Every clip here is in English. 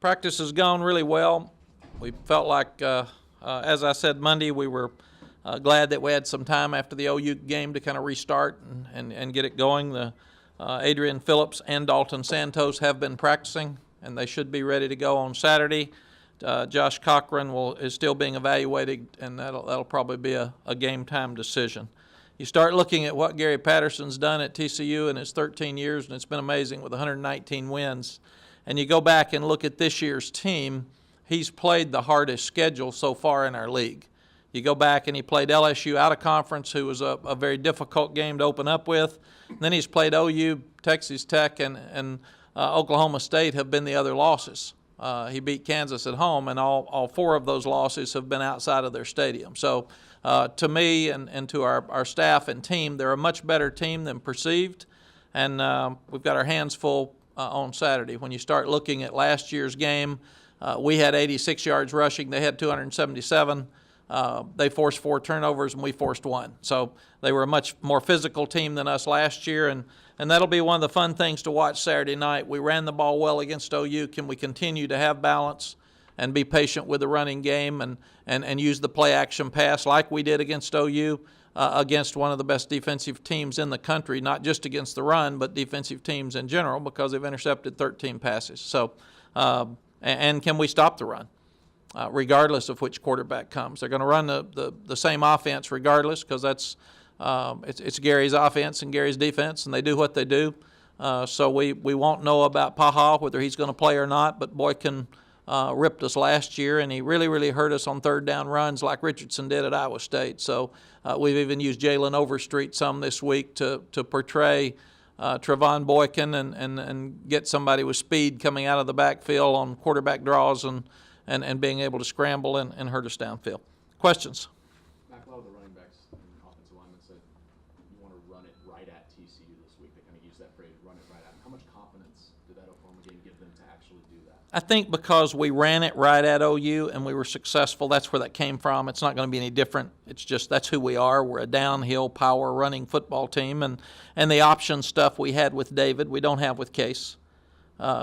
Practice has gone really well. We felt like, as I said Monday, we were glad that we had some time after the OU game to kind of restart and get it going. Adrian Phillips and Dalton Santos have been practicing, and they should be ready to go on Saturday. Josh Cochran is still being evaluated, and that'll probably be a game time decision. You start looking at what Gary Patterson's done at TCU in his 13 years, and it's been amazing with 119 wins. And you go back and look at this year's team, he's played the hardest schedule so far in our league. You go back and he played LSU out of conference, who was a very difficult game to open up with. And then he's played OU, Texas Tech, and Oklahoma State have been the other losses. He beat Kansas at home, and all four of those losses have been outside of their stadium. So to me and to our staff and team, they're a much better team than perceived, and we've got our hands full on Saturday. When you start looking at last year's game, we had 86 yards rushing. They had 277. They forced 4 turnovers, and we forced 1. So they were a much more physical team than us last year, and that'll be one of the fun things to watch Saturday night. We ran the ball well against OU. Can we continue to have balance and be patient with the running game and use the play-action pass like we did against OU, against one of the best defensive teams in the country, not just against the run, but defensive teams in general, because they've intercepted 13 passes. So, and can we stop the run, regardless of which quarterback comes? They're going to run the same offense regardless, because that's it's Gary's offense and Gary's defense, and they do what they do. So we won't know about Paha, whether he's going to play or not, but Boykin ripped us last year, and he really hurt us on third down runs like Richardson did at Iowa State. So we've even used Jalen Overstreet some this week to portray Trevon Boykin and get somebody with speed coming out of the backfield on quarterback draws and being able to scramble and hurt us downfield. Questions? Mack, a lot of the running backs and offensive linemen said you want to run it right at TCU this week. They kind of use that phrase, run it right at. How much confidence did that Oklahoma game give them to actually do that? I think because we ran it right at OU and we were successful, that's where that came from. It's not going to be any different. It's just that's who we are. We're a downhill power running football team, and the option stuff we had with David, we don't have with Case.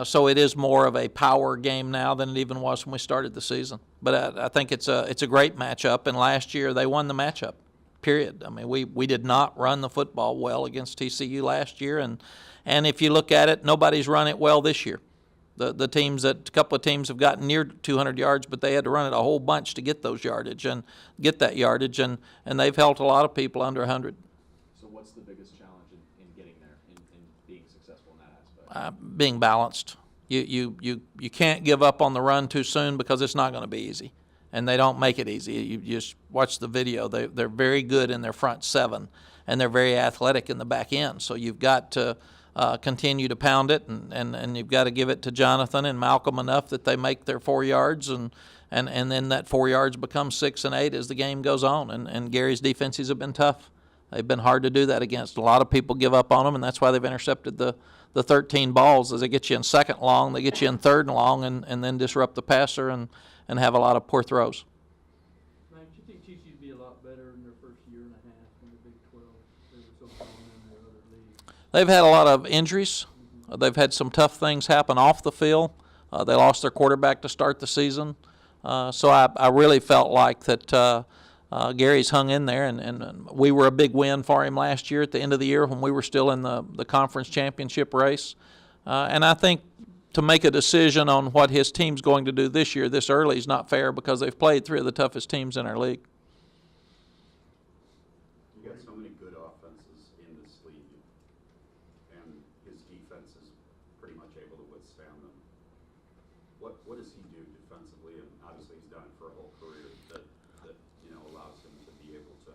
So it is more of a power game now than it even was when we started the season. But I think it's a great matchup, and last year they won the matchup, period. I mean, we did not run the football well against TCU last year, and if you look at it, nobody's run it well this year. The teams a couple of teams have gotten near 200 yards, but they had to run it a whole bunch to get that yardage, and they've held a lot of people under 100. So what's the biggest challenge in getting there, in being successful in that aspect? Being balanced. You can't give up on the run too soon, because it's not going to be easy, and they don't make it easy. You just watch the video. They're very good in their front seven, and they're very athletic in the back end. So you've got to continue to pound it, and you've got to give it to Jonathan and Malcolm enough that they make their 4 yards, and then that 4 yards becomes 6 and 8 as the game goes on. And Gary's defenses have been tough. They've been hard to do that against. A lot of people give up on them, and that's why they've intercepted the 13 balls. As they get you in second long, they get you in third and long, and then disrupt the passer and have a lot of poor throws. Mike, do you think TCU'd be a lot better in their first year and a half in the Big 12? They were so strong in their other leagues. They've had a lot of injuries. They've had some tough things happen off the field. They lost their quarterback to start the season. So I really felt like that Gary's hung in there, and we were a big win for him last year at the end of the year when we were still in the conference championship race. And I think to make a decision on what his team's going to do this year this early is not fair, because they've played 3 of the toughest teams in our league. You got so many good offenses in this league, and his defense is pretty much able to withstand them. What does he do defensively? And obviously he's done it for a whole career that allows him to be able to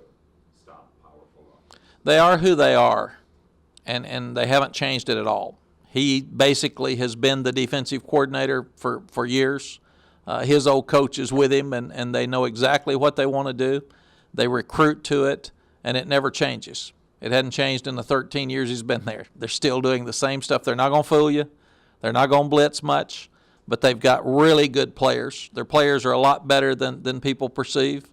stop powerful offense. They are who they are, and they haven't changed it at all. He basically has been the defensive coordinator for years. His old coach is with him, and they know exactly what they want to do. They recruit to it, and it never changes. It hadn't changed in the 13 years he's been there. They're still doing the same stuff. They're not going to fool you. They're not going to blitz much, but they've got really good players. Their players are a lot better than people perceive,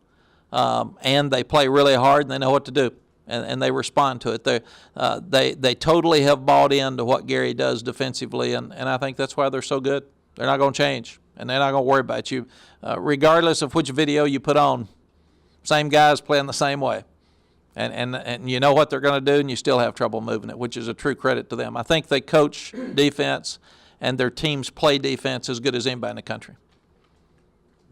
and they play really hard, and they know what to do. And they respond to it. They totally have bought into what Gary does defensively, and I think that's why they're so good. They're not going to change. and they're not going to worry about you. Regardless of which video you put on, same guys playing the same way. And you know what they're going to do, and you still have trouble moving it, which is a true credit to them. I think they coach defense, and their teams play defense as good as anybody in the country.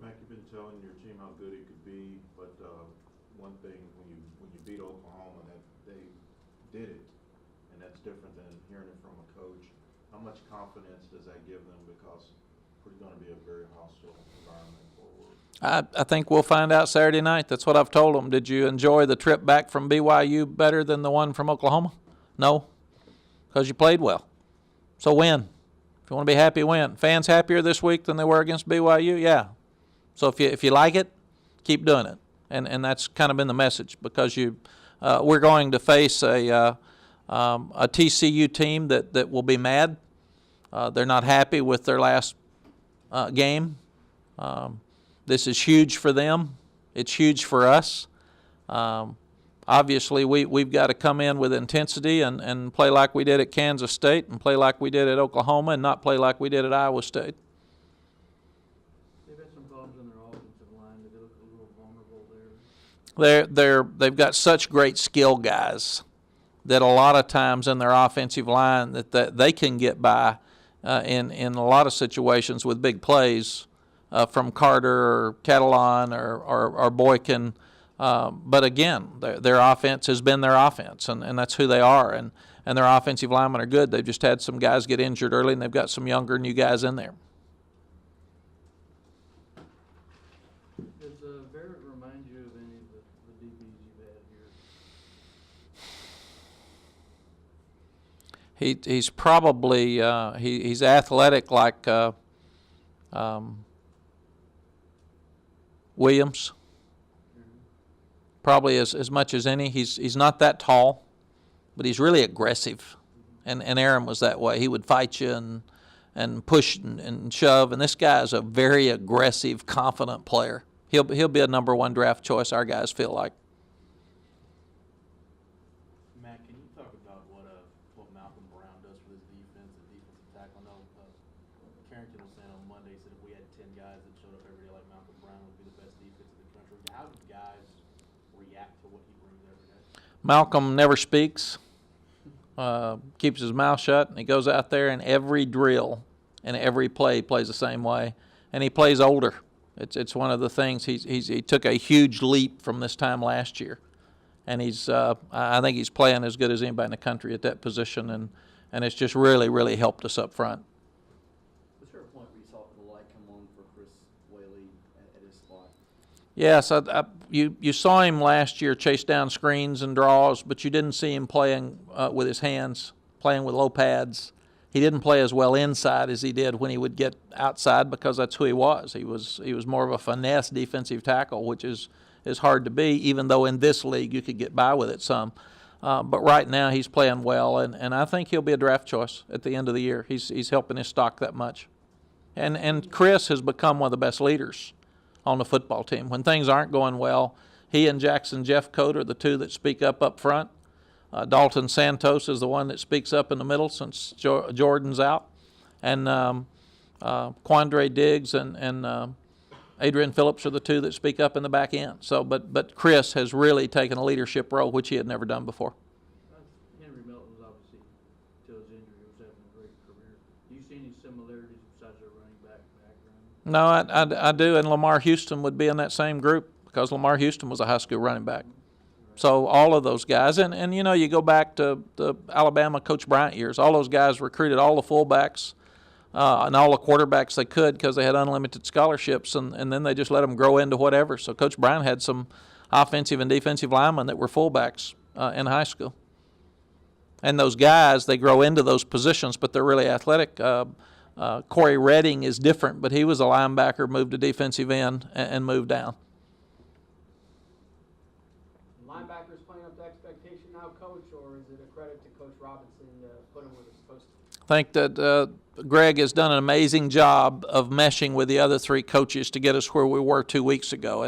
Mack, you've been telling your team how good it could be, but one thing, when you beat Oklahoma, that they did it, and that's different than hearing it from a coach. How much confidence does that give them, because it's going to be a very hostile environment forward? I think we'll find out Saturday night. That's what I've told them. Did you enjoy the trip back from BYU better than the one from Oklahoma? No, because you played well. So win. If you want to be happy, win. Fans happier this week than they were against BYU? Yeah. So if you like it, keep doing it. And that's kind of been the message, because we're going to face a TCU team that will be mad. They're not happy with their last game. This is huge for them. It's huge for us. Obviously, we've got to come in with intensity and play like we did at Kansas State, and play like we did at Oklahoma, and not play like we did at Iowa State. They've had some problems in their offensive line. They look a little vulnerable there. They've got such great skill guys that a lot of times in their offensive line that they can get by in a lot of situations with big plays from Carter or Catalan or Boykin. But again, their offense has been their offense, and that's who they are. And their offensive linemen are good. They've just had some guys get injured early, and they've got some younger, new guys in there. Does Barrett remind you of any of the DBs you've had here? He's probably he's athletic like Williams. Probably as much as any. He's not that tall, but he's really aggressive. And Aaron was that way. He would fight you and push and shove. And this guy is a very aggressive, confident player. He'll be a #1 draft choice, our guys feel like. Matt, can you talk about what Malcolm Brown does for this defense, the defensive tackle? I know Carrington was saying on Monday, he said if we had 10 guys that showed up every day like Malcolm Brown, would be the best defense in the country. How do guys react to what he brings every day? Malcolm never speaks, keeps his mouth shut, and he goes out there and every drill and every play plays the same way, and he plays older. It's one of the things. He took a huge leap from this time last year, and I think he's playing as good as anybody in the country at that position, and it's just really helped us up front. Was there a point where you saw the light come on for Chris Whaley at his spot? Yes, you saw him last year chase down screens and draws, but you didn't see him playing with his hands, playing with low pads. He didn't play as well inside as he did when he would get outside, because that's who he was. He was more of a finesse defensive tackle, which is hard to be, even though in this league you could get by with it some. But right now he's playing well, and I think he'll be a draft choice at the end of the year. He's helping his stock that much. And Chris has become one of the best leaders on the football team. When things aren't going well, he and Jackson Jeffcoat are the two that speak up front. Dalton Santos is the one that speaks up in the middle since Jordan's out. And Quandre Diggs and Adrian Phillips are the two that speak up in the back end. So, but Chris has really taken a leadership role, which he had never done before. Henry Melton was obviously, till his injury, was having a great career. Do you see any similarities besides their running back background? No, I do, and Lamar Houston would be in that same group, because Lamar Houston was a high school running back. So all of those guys, and you go back to the Alabama Coach Bryant years, all those guys recruited all the fullbacks and all the quarterbacks they could, because they had unlimited scholarships, and then they just let them grow into whatever. So Coach Bryant had some offensive and defensive linemen that were fullbacks in high school. And those guys, they grow into those positions, but they're really athletic. Corey Redding is different, but he was a linebacker, moved to defensive end, and moved down. Linebackers playing up to expectation now, Coach, or is it a credit to Coach Robinson to put him where they're supposed to? I think that Greg has done an amazing job of meshing with the other three coaches to get us where we were 2 weeks ago,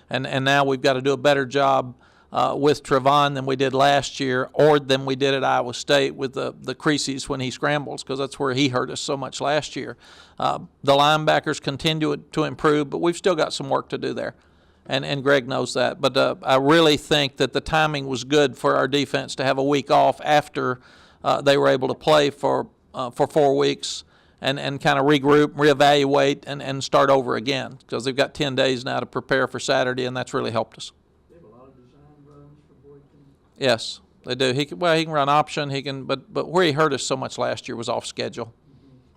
and now we've got to do a better job with Trevon than we did last year, or than we did at Iowa State with the creases when he scrambles, because that's where he hurt us so much last year. The linebackers continue to improve, but we've still got some work to do there, and Greg knows that. But I really think that the timing was good for our defense to have a week off after they were able to play for 4 weeks and kind of regroup, reevaluate, and start over again, because they've got 10 days now to prepare for Saturday, and that's really helped us. They have a lot of design runs for Boykin. Yes, they do. He can run option. He can, but where he hurt us so much last year was off schedule.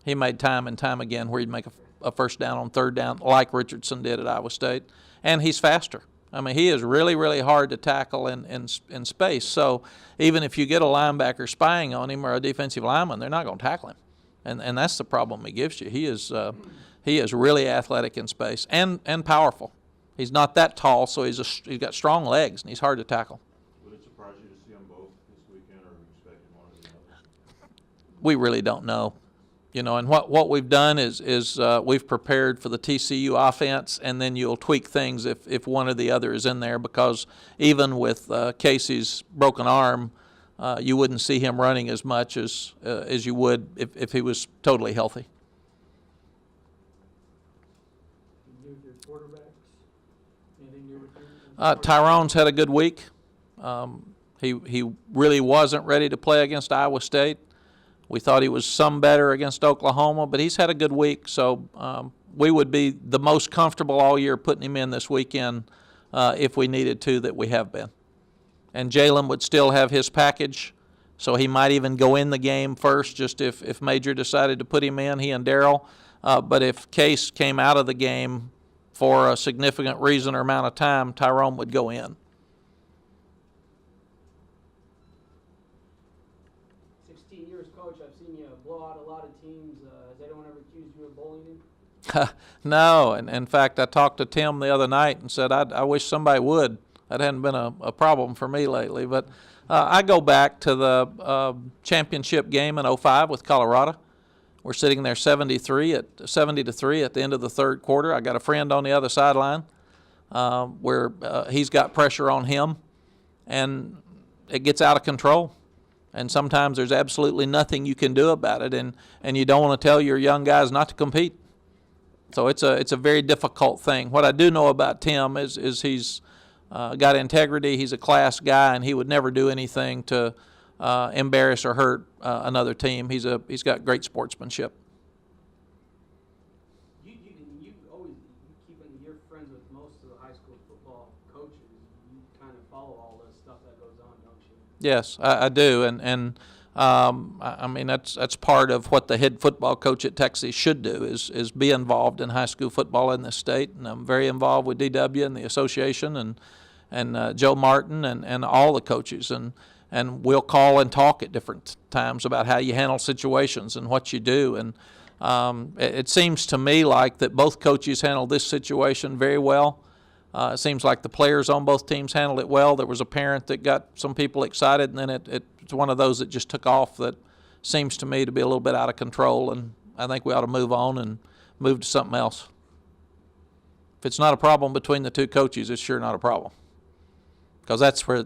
He made time and time again where he'd make a first down on third down, like Richardson did at Iowa State, and he's faster. I mean, he is really, really hard to tackle in space. So even if you get a linebacker spying on him or a defensive lineman, they're not going to tackle him, and that's the problem he gives you. He is really athletic in space and powerful. He's not that tall, so he's got strong legs and he's hard to tackle. Would it surprise you to see them both this weekend, or expecting one or the other? We really don't know. You know, and what we've done is we've prepared for the TCU offense, and then you'll tweak things if one or the other is in there, because even with Casey's broken arm, you wouldn't see him running as much as you would if he was totally healthy. Can you give your quarterbacks anything new with you? Tyrone's had a good week. He really wasn't ready to play against Iowa State. We thought he was some better against Oklahoma, but he's had a good week, so we would be the most comfortable all year putting him in this weekend if we needed to, that we have been. And Jalen would still have his package, so he might even go in the game first, just if Major decided to put him in, he and Darryl. But if Case came out of the game for a significant reason or amount of time, Tyrone would go in. 16 years, Coach, I've seen you blow out a lot of teams. Has anyone ever accused you of bullying? No, and in fact, I talked to Tim the other night and said I wish somebody would. That hadn't been a problem for me lately. But I go back to the championship game in 05 with Colorado. We're sitting there 70 to 3 at the end of the third quarter. I got a friend on the other sideline where he's got pressure on him, and it gets out of control. And sometimes there's absolutely nothing you can do about it, and you don't want to tell your young guys not to compete. So it's a very difficult thing. What I do know about Tim is he's got integrity. He's a class guy, and he would never do anything to embarrass or hurt another team. He's got great sportsmanship. You're friends with most of the high school football coaches. You kind of follow all the stuff that goes on, don't you? Yes, I do, and I mean that's part of what the head football coach at Texas should do is be involved in high school football in this state. And I'm very involved with DW and the association and Joe Martin and all the coaches, and we'll call and talk at different times about how you handle situations and what you do. And it seems to me like that both coaches handled this situation very well. It seems like the players on both teams handled it well. There was a parent that got some people excited, and then it's one of those that just took off that seems to me to be a little bit out of control, and I think we ought to move on and move to something else. If it's not a problem between the two coaches, it's sure not a problem. Because that's where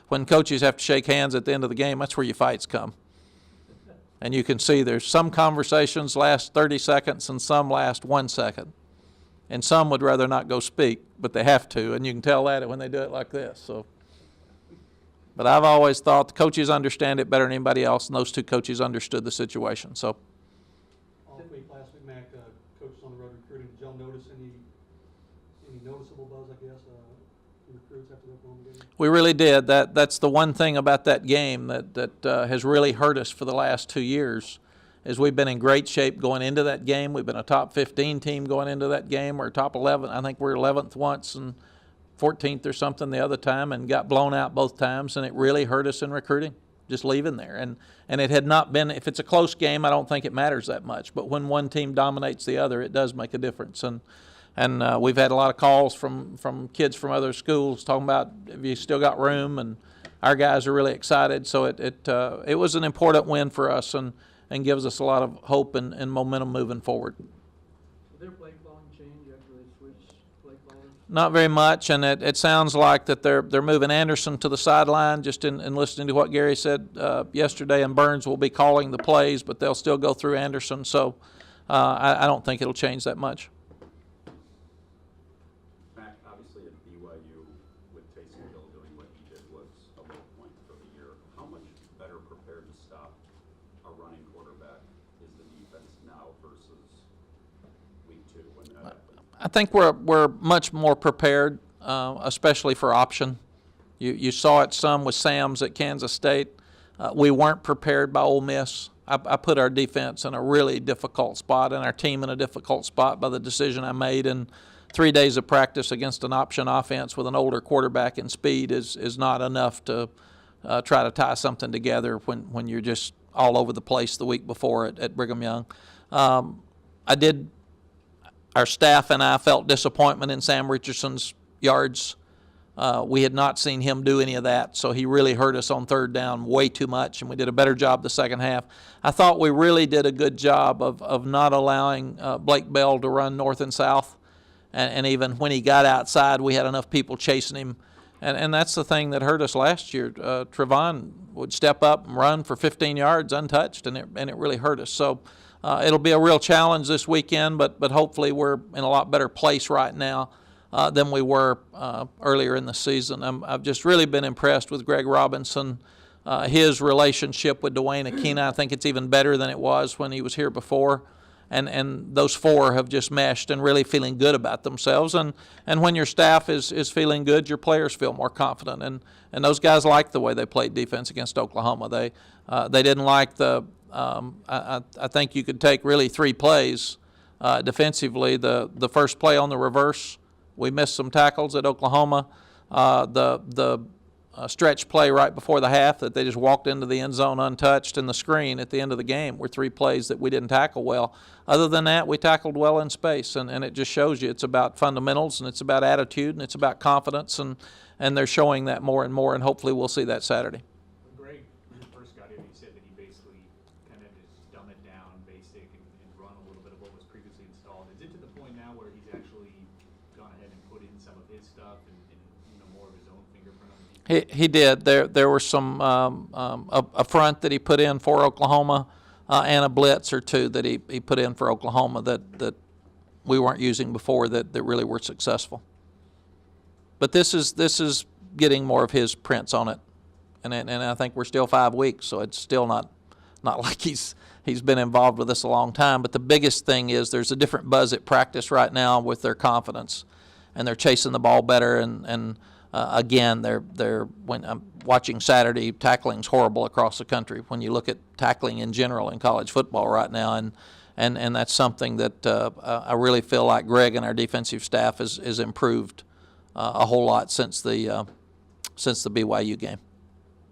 when coaches have to shake hands at the end of the game, that's where your fights come. And you can see there's some conversations last 30 seconds and some last 1 second. And some would rather not go speak, but they have to, and you can tell that when they do it like this. So, but I've always thought the coaches understand it better than anybody else, and those two coaches understood the situation. So, All week last week, Mack, coaches on the road recruiting. Did y'all notice any noticeable buzz, I guess, recruits after the home game? we really did. That's the one thing about that game that has really hurt us for the last 2 years. Is we've been in great shape going into that game. We've been a top 15 team going into that game. We're top 11. I think we're 11th once and 14th or something the other time, and got blown out both times, and it really hurt us in recruiting, just leaving there. And it had not been, if it's a close game, I don't think it matters that much. But when one team dominates the other, it does make a difference. And we've had a lot of calls from kids from other schools talking about, have you still got room? And our guys are really excited. So it was an important win for us, and gives us a lot of hope and momentum moving forward. Did their play calling change after they switched play callers? Not very much, and it sounds like that they're moving Anderson to the sideline. Just in listening to what Gary said yesterday, and Burns will be calling the plays, but they'll still go through Anderson. So I don't think it'll change that much. Mack, obviously at BYU, with Taysom Hill doing what he did was a low point for the year. How much better prepared to stop a running quarterback is the defense now versus week 2 when that happened? I think we're much more prepared, especially for option. You saw it some with Sam's at Kansas State. We weren't prepared by Ole Miss. I put our defense in a really difficult spot and our team in a difficult spot by the decision I made. And 3 days of practice against an option offense with an older quarterback and speed is not enough to try to tie something together when you're just all over the place the week before at Brigham Young. Our staff and I felt disappointment in Sam Richardson's yards. We had not seen him do any of that, so he really hurt us on third down way too much, and we did a better job the second half. I thought we really did a good job of not allowing Blake Bell to run north and south, and even when he got outside, we had enough people chasing him. And that's the thing that hurt us last year. Trevon would step up and run for 15 yards untouched, and it really hurt us. So it'll be a real challenge this weekend, but hopefully we're in a lot better place right now than we were earlier in the season. I've just really been impressed with Greg Robinson. His relationship with Dwayne Akina, I think it's even better than it was when he was here before. And those four have just meshed and really feeling good about themselves. And when your staff is feeling good, your players feel more confident. And those guys liked the way they played defense against Oklahoma. They didn't like the I think you could take really 3 plays defensively. The first play on the reverse, we missed some tackles at Oklahoma. The stretch play right before the half that they just walked into the end zone untouched, and the screen at the end of the game were 3 plays that we didn't tackle well. Other than that, we tackled well in space, and it just shows you it's about fundamentals, and it's about attitude, and it's about confidence, and they're showing that more and more, and hopefully we'll see that Saturday. Greg, when you first got in, he said that he basically kind of just dumb it down, basic, and run a little bit of what was previously installed. Is it to the point now where he's actually gone ahead and put in some of his stuff and more of his own fingerprint on the defense? He did. There were some a front that he put in for Oklahoma and a blitz or two that he put in for Oklahoma that we weren't using before that really were successful. But this is getting more of his prints on it, and I think we're still 5 weeks, so it's still not like he's been involved with us a long time. But the biggest thing is there's a different buzz at practice right now with their confidence, and they're chasing the ball better. And again, they're when I'm watching Saturday, tackling's horrible across the country. When you look at tackling in general in college football right now, and that's something that I really feel like Greg and our defensive staff has improved a whole lot since the BYU game.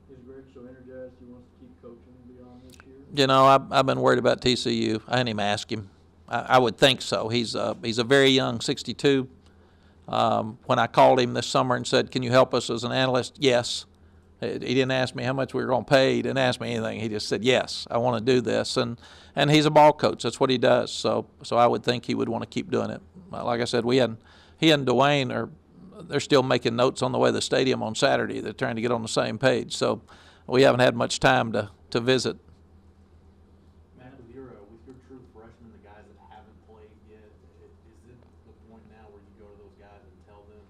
Is Greg so energized he wants to keep coaching beyond this year? You know, I've been worried about TCU. I didn't even ask him. I would think so. He's a very young 62. When I called him this summer and said, "Can you help us as an analyst?" Yes. He didn't ask me how much we were going to pay. He didn't ask me anything. He just said, "Yes, I want to do this." And he's a ball coach. That's what he does. So I would think he would want to keep doing it. Like I said, he and Dwayne they're still making notes on the way to the stadium on Saturday. They're trying to get on the same page. So we haven't had much time to visit. Matt, with your true freshmen, the guys that haven't played yet, is it the point now where you go to those guys and tell them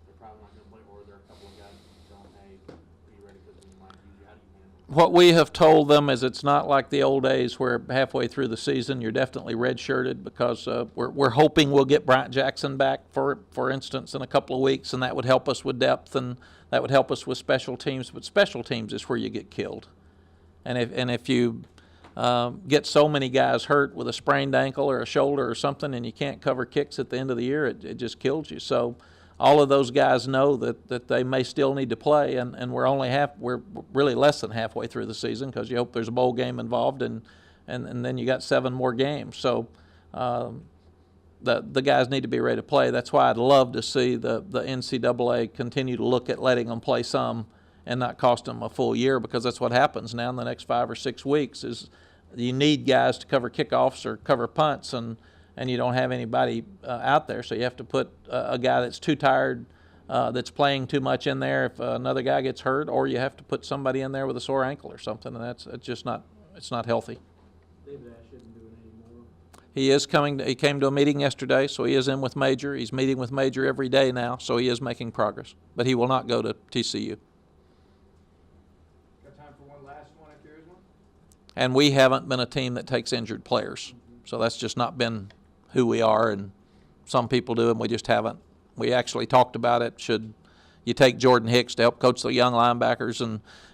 they're probably not going to play, or are there a couple of guys that you tell them, "Hey, are you ready because we might use you"? How do you handle it? What we have told them is it's not like the old days where halfway through the season you're definitely redshirted, because we're hoping we'll get Bryant Jackson back, for instance, in a couple of weeks, and that would help us with depth, and that would help us with special teams. But special teams is where you get killed. And if you get so many guys hurt with a sprained ankle or a shoulder or something, and you can't cover kicks at the end of the year, it just kills you. So all of those guys know that they may still need to play, and we're really less than halfway through the season, because you hope there's a bowl game involved, and then you got 7 more games. So the guys need to be ready to play. That's why I'd love to see the NCAA continue to look at letting them play some and not cost them a full year, because that's what happens now in the next 5 or 6 weeks is you need guys to cover kickoffs or cover punts, and and you don't have anybody out there, so you have to put a guy that's too tired, that's playing too much in there if another guy gets hurt, or you have to put somebody in there with a sore ankle or something, and it's just not, it's not healthy. David Ash isn't doing it anymore. He is coming. He came to a meeting yesterday, so he is in with Major. He's meeting with Major every day now, so he is making progress. But he will not go to TCU. Got time for one last one if there is one? And we haven't been a team that takes injured players, so that's just not been who we are. And some people do, and we just haven't. We actually talked about it. Should you take Jordan Hicks to help coach the young linebackers,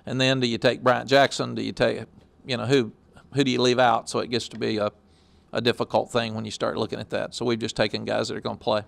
and then do you take Bryant Jackson? Do you take, who do you leave out? So it gets to be a difficult thing when you start looking at that. So we've just taken guys that are going to play.